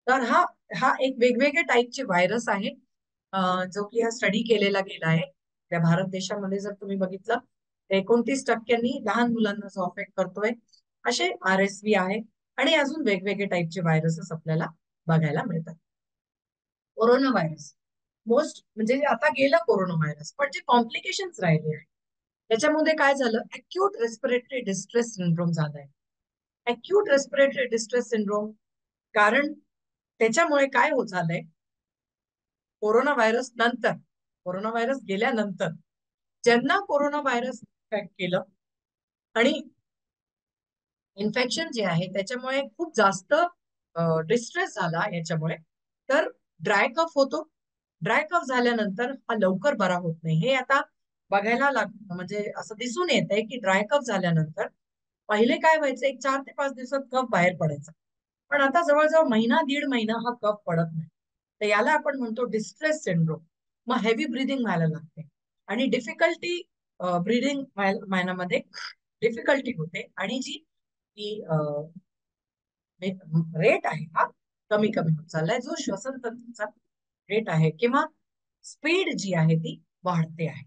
तर हा हा एक वेगवेगळ्या टाईपचे व्हायरस आहे, जो की हा स्टडी केलेला गेला आहे. त्या भारत देशामध्ये जर तुम्ही बघितलं, 29% लहान मुलांना जो अफेक्ट करतोय, असे RSV आहे. आणि अजून वेगवेगळे टाईपचे व्हायरसेस आपल्याला बघायला मिळतात. कोरोना व्हायरस मोस्ट म्हणजे आता गेला कोरोना व्हायरस, पण जे कॉम्प्लिकेशन्स राहिले आहे त्याच्यामध्ये काय झालं, अक्यूट रेस्पिरेटरी डिस्ट्रेस सिंड्रोम झालाय. अक्यूट रेस्पिरेटरी डिस्ट्रेस सिंड्रोम, कारण त्याच्यामुळे काय होत झालंय, कोरोना व्हायरस नंतर, कोरोना व्हायरस गेल्यानंतर ज्यांना कोरोना व्हायरस इन्फेक्ट केलं आणि इन्फेक्शन जे आहे त्याच्यामुळे खूप जास्त डिस्ट्रेस झाला याच्यामुळे, तर ड्राय कफ होतो. ड्राय कफ झाल्यानंतर हा लवकर बरा होत नाही. हे आता बघायला म्हणजे असं दिसून येत आहे की ड्राय कफ झाल्यानंतर पहिले काय व्हायचं, एक 4 ते 5 दिवसात कफ बाहेर पडायचा, पण आता जवळजवळ महिना दीड महिना हा कफ पडत नाही. तर याला आपण म्हणतो डिस्ट्रेस सिंड्रोम. मग हेवी ब्रिदिंग व्हायला लागते आणि डिफिकल्टी, ब्रिदिंग व्हायला डिफिकल्टी होते, आणि जी ती रेट आहे हा कमी कमी होत चाललाय, जो श्वसन तंतूचा रेट आहे किंवा स्पीड जी आहे ती वाढते आहे.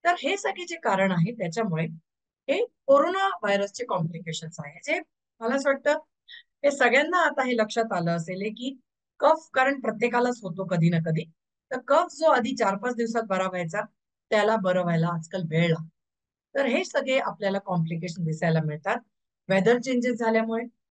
तर हे सगळे जे कारण आहे त्याच्यामुळे हे कोरोना व्हायरसचे कॉम्प्लिकेशन्स आहे, जे मला असं वाटतं हे सगळ्यांना आता हे लक्षात आलं असेल की कफ, कारण प्रत्येकालाच होतो कधी ना कधी, तर कफ जो आधी 4-5 दिवसात बरा व्हायचा, त्याला बरं व्हायला आजकाल वेळ लागतो. तर हे सगळे आपल्याला कॉम्प्लिकेशन दिसायला मिळतात वेदर चेंजेस झाल्यामुळे,